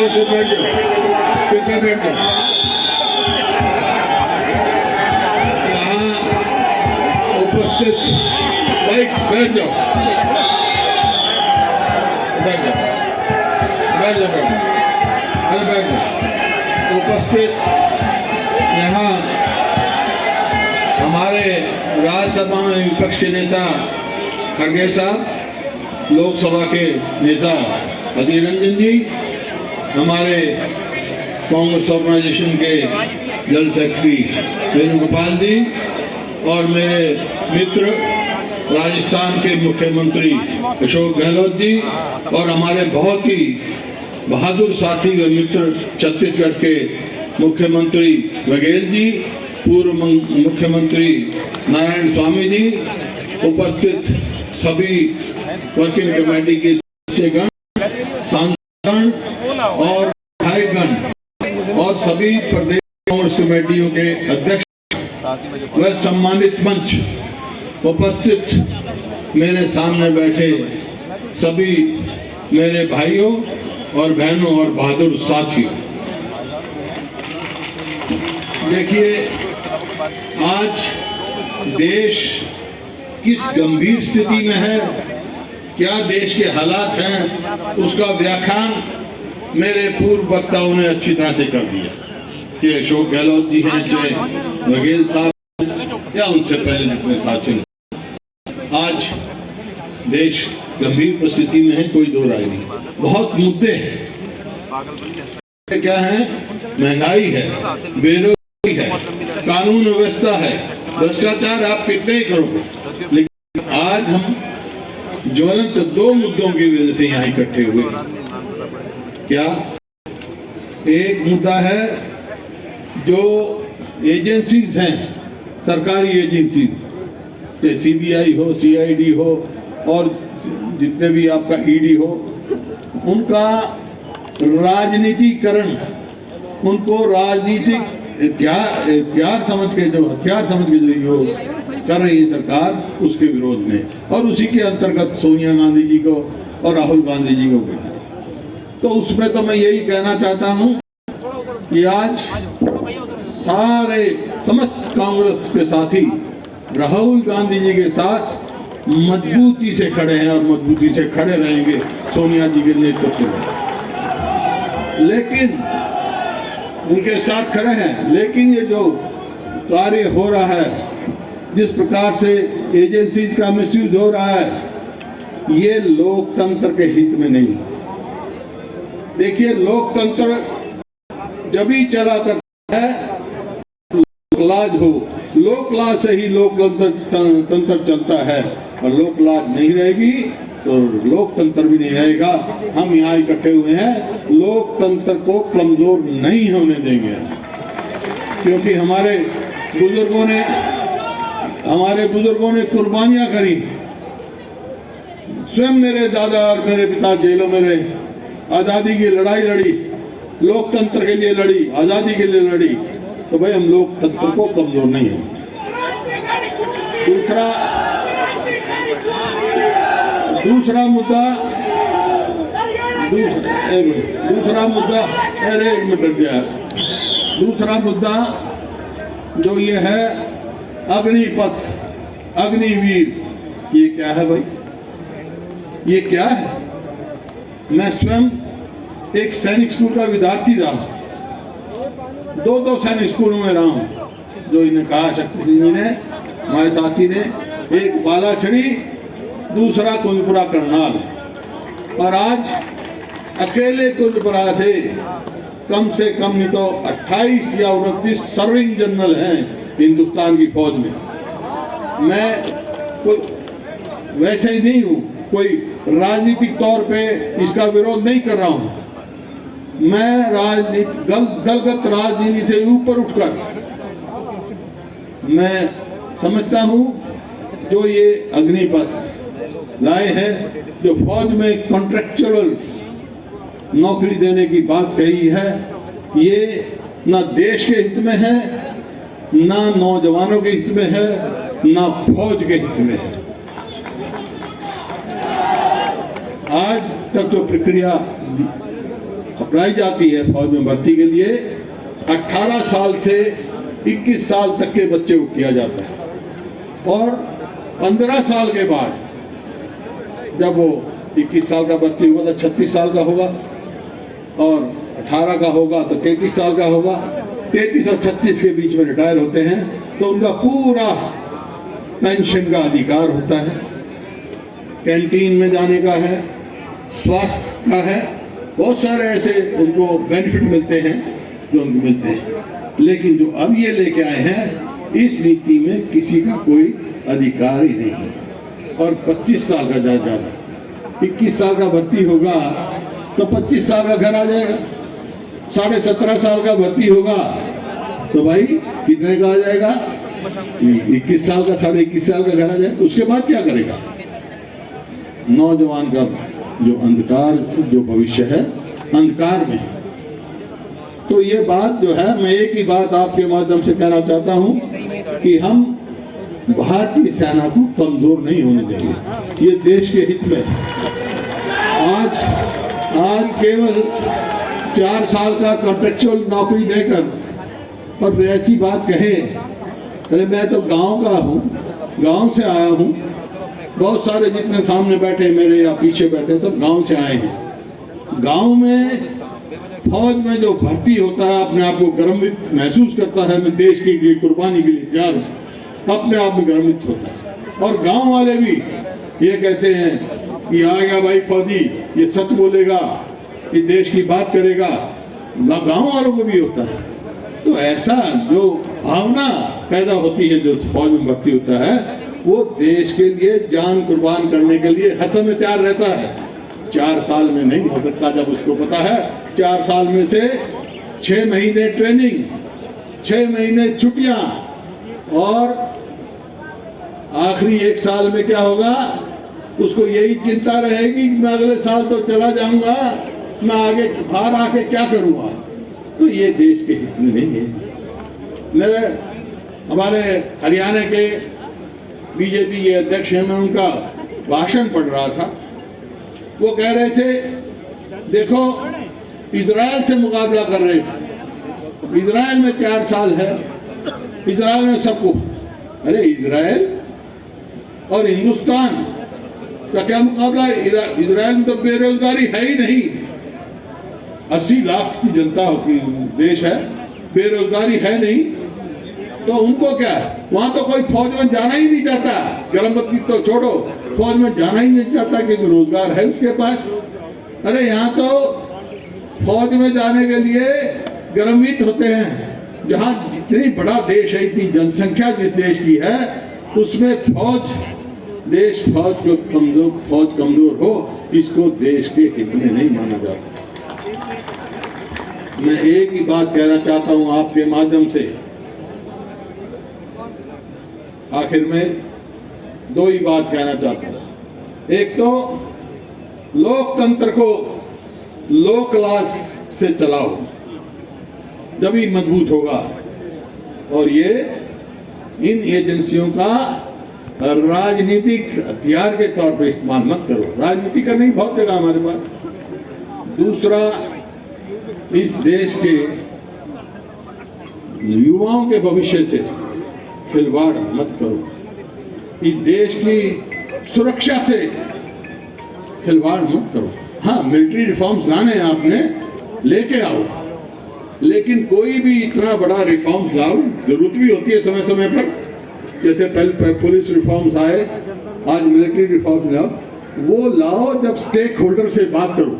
से बैठ जाओ, कृपया बैठ जाओ। यहाँ उपस्थित बैठ जाओ, बैठ जाओ, बैठ जाओ, अरे बैठ जाओ। उपस्थित यहाँ हमारे राज्यसभा में विपक्ष के नेता खड़गे साहब, लोकसभा के नेता अधीर रंजन जी, हमारे कांग्रेस ऑर्गेनाइजेशन के जनरल सेक्रेटरी वेणुगोपाल जी और मेरे मित्र राजस्थान के मुख्यमंत्री अशोक गहलोत जी और हमारे बहुत ही बहादुर साथी व मित्र छत्तीसगढ़ के मुख्यमंत्री बघेल जी, पूर्व मुख्यमंत्री नारायण स्वामी जी, उपस्थित सभी वर्किंग कमेटी के सदस्यगण, सांसदगण और विधायकगण और सभी प्रदेश कांग्रेस कमेटियों के अध्यक्ष व सम्मानित मंच, उपस्थित मेरे सामने बैठे सभी मेरे भाइयों और बहनों और बहादुर साथियों, देखिए आज देश किस गंभीर स्थिति में है, क्या देश के हालात हैं, उसका व्याख्यान मेरे पूर्व वक्ताओं ने अच्छी तरह से कर दिया। चाहे अशोक गहलोत जी हैं, चाहे बघेल साहब या उनसे पहले जितने साथियों ने। आज देश गंभीर परिस्थिति में है, कोई दो राय नहीं। बहुत मुद्दे हैं, क्या है? महंगाई है, बेरोजगारी है, कानून व्यवस्था है, भ्रष्टाचार आप कितने ही करोगे। लेकिन आज हम ज्वलंत दो मुद्दों की वजह से यहाँ इकट्ठे हुए। क्या? एक मुद्दा है जो एजेंसीज हैं, सरकारी एजेंसीज, जैसे सीबीआई हो, सीआईडी हो और जितने भी आपका ईडी हो, उनका राजनीतिकरण, उनको राजनीतिक हथियार समझ के जो कर रही है सरकार, उसके विरोध में, और उसी के अंतर्गत सोनिया गांधी जी को और राहुल गांधी जी को बैठा। तो उसमें तो मैं यही कहना चाहता हूं कि आज सारे समस्त कांग्रेस के साथी राहुल गांधी जी के साथ मजबूती से खड़े हैं और मजबूती से खड़े रहेंगे सोनिया जी के नेतृत्व में। लेकिन उनके साथ खड़े हैं, लेकिन ये जो कार्य हो रहा है, जिस प्रकार से एजेंसीज का मिसयूज हो रहा है, ये लोकतंत्र के हित में नहीं। देखिए, लोकतंत्र जब ही चला करता है लोकलाज हो, लोकलाज से ही लोकतंत्र चलता है, और लोकलाज नहीं रहेगी तो लोकतंत्र भी नहीं रहेगा। हम यहाँ इकट्ठे हुए हैं, लोकतंत्र को कमजोर नहीं होने देंगे, क्योंकि हमारे बुजुर्गों ने कुर्बानियां करी। स्वयं मेरे दादा और मेरे पिता जेलों में रहे, आजादी की लड़ाई लड़ी, लोकतंत्र के लिए लड़ी, आजादी के लिए लड़ी। तो भाई हम लोकतंत्र को कमजोर नहीं है। दूसरा मुद्दा अरे एक मिनट गया। दूसरा मुद्दा जो ये है अग्निपथ, अग्निवीर, ये क्या है भाई? ये क्या है? मैं स्वयं एक सैनिक स्कूल का विद्यार्थी रहा, दो सैनिक स्कूलों में रहा हूं। जो इन्हें कहा शक्ति सिंह जी ने, हमारे साथी ने, एक बालाछड़ी, दूसरा कुंजपुरा करनाल, और आज अकेले कुंजपुरा से कम नहीं तो 28 या 29 सर्विंग जनरल हैं हिंदुस्तान की फौज में। मैं कोई वैसे ही नहीं हूं, कोई राजनीतिक तौर पे इसका विरोध नहीं कर रहा हूं। मैं दलगत राजनीति से ऊपर उठकर मैं समझता हूं जो ये अग्निपथ लाए हैं, जो फौज में कॉन्ट्रेक्चुअल नौकरी देने की बात कही है, ये ना देश के हित में है, ना नौजवानों के हित में है, ना फौज के हित में है। आज तक जो प्रक्रिया अप्लाई जाती है फौज में भर्ती के लिए, 18 साल से 21 साल तक के बच्चे को किया जाता है और 15 साल के बाद जब वो 21 साल का भर्ती होगा तो 36 साल का होगा और 18 का होगा तो 33 साल का होगा। 33 और 36 के बीच में रिटायर होते हैं तो उनका पूरा पेंशन का अधिकार होता है, कैंटीन में जाने का है, स्वास्थ्य का है, बहुत सारे ऐसे उनको बेनिफिट मिलते हैं जो उनको मिलते हैं। लेकिन जो अब ये लेके आए हैं इस नीति में किसी का कोई अधिकार ही नहीं है। और 25 साल का ज्यादा 21 साल का भर्ती होगा तो 25 साल का घर आ जाएगा, 17.5 साल का भर्ती होगा तो भाई कितने का आ जाएगा, 21 साल का 21.5 साल का घर आ जाएगा। उसके बाद क्या करेगा? नौजवान का जो अंधकार जो भविष्य है अंधकार में। तो ये बात जो है, मैं एक ही बात आपके माध्यम से कहना चाहता हूं कि हम भारतीय सेना को कमजोर नहीं होने देंगे, ये देश के हित में। आज केवल 4 साल का कॉन्ट्रेक्चुअल नौकरी देकर और फिर ऐसी बात कहे, अरे मैं तो गांव का हूं, गांव से आया हूं, बहुत सारे जितने सामने बैठे मेरे या पीछे बैठे सब गांव से आए हैं। गांव में फौज में जो भर्ती होता है अपने आप को गर्वित महसूस करता है, मैं देश की कुर्बानी के लिए तैयार हूं, अपने आप में गर्वित होता है। और गांव वाले भी ये कहते हैं कि आ गया भाई फौजी, ये सच बोलेगा, ये देश की बात करेगा, गांव वालों को भी होता है। तो ऐसा जो भावना पैदा होती है जो फौज में भर्ती होता है वो देश के लिए जान कुर्बान करने के लिए हर समय तैयार रहता है। 4 साल में नहीं हो सकता, जब उसको पता है 4 साल में से 6 महीने ट्रेनिंग, 6 महीने छुट्टियां और आखिरी 1 साल में क्या होगा, उसको यही चिंता रहेगी कि मैं अगले साल तो चला जाऊंगा, मैं आगे बाहर आके क्या करूंगा। तो ये देश के हित में नहीं है। हमारे हरियाणा के बीजेपी के अध्यक्ष हैं, मैं उनका भाषण पढ़ रहा था, वो कह रहे थे देखो इजराइल से मुकाबला कर रहे थे, इजराइल में 4 साल है, इजराइल में सबको, अरे इजराइल और हिंदुस्तान का क्या मुकाबला? इजराइल में तो बेरोजगारी है ही नहीं, 80 लाख की जनता की देश है, बेरोजगारी है नहीं, तो उनको क्या है, वहां तो कोई फौज में जाना ही नहीं चाहता, गर्भवती तो छोड़ो, फौज में जाना ही नहीं चाहता क्योंकि रोजगार है उसके पास। अरे यहाँ तो फौज में जाने के लिए गर्वित होते हैं, जहाँ इतनी बड़ा देश है, इतनी जनसंख्या जिस देश की है उसमें फौज कमजोर हो, इसको देश के हित में नहीं माना जा सकता। मैं एक ही बात कहना चाहता हूं आपके माध्यम से, आखिर में 2 ही बात कहना चाहता हूं। एक तो लोकतंत्र को लो क्लास से चलाओ, तभी मजबूत होगा। और ये इन एजेंसियों का राजनीतिक हथियार के तौर पे इस्तेमाल मत करो, राजनीति करने की बहुत जगह हमारे पास। दूसरा, इस देश के युवाओं के भविष्य से खिलवाड़ मत करो, इस देश की सुरक्षा से खिलवाड़ मत करो। हाँ, मिलिट्री रिफॉर्म्स लाने आपने, लेके आओ, लेकिन कोई भी इतना बड़ा रिफॉर्म्स लाओ, जरूरत भी होती है समय समय पर, जैसे पहले पुलिस रिफॉर्म्स आए, आज मिलिट्री रिफॉर्म्स लाओ, वो लाओ जब स्टेक होल्डर से बात करो।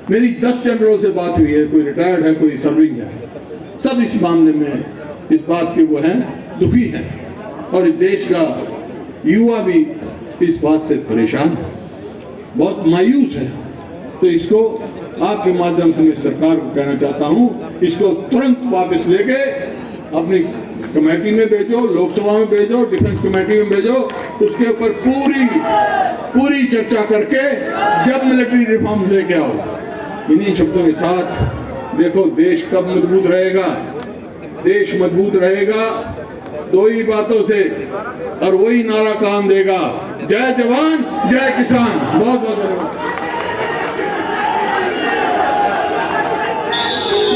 मेरी 10 जनरलों से बात हुई है, कोई रिटायर्ड है, कोई सर्विंग है, सब इस मामले में इस बात के वो हैं, दुखी हैं, और इस देश का युवा भी इस बात से परेशान है, बहुत मायूस है। तो इसको आपके माध्यम से मैं सरकार को कहना चाहता हूं, इसको तुरंत वापस लेके अपनी कमेटी में भेजो, लोकसभा में भेजो, डिफेंस कमेटी में भेजो, उसके ऊपर पूरी चर्चा करके जब मिलिट्री रिफॉर्म्स लेके आओ। इन्हीं शब्दों के साथ देखो देश कब मजबूत रहेगा। देश मजबूत रहेगा 2 ही बातों से, और वही नारा काम देगा, जय जवान जय किसान। बहुत बहुत धन्यवाद।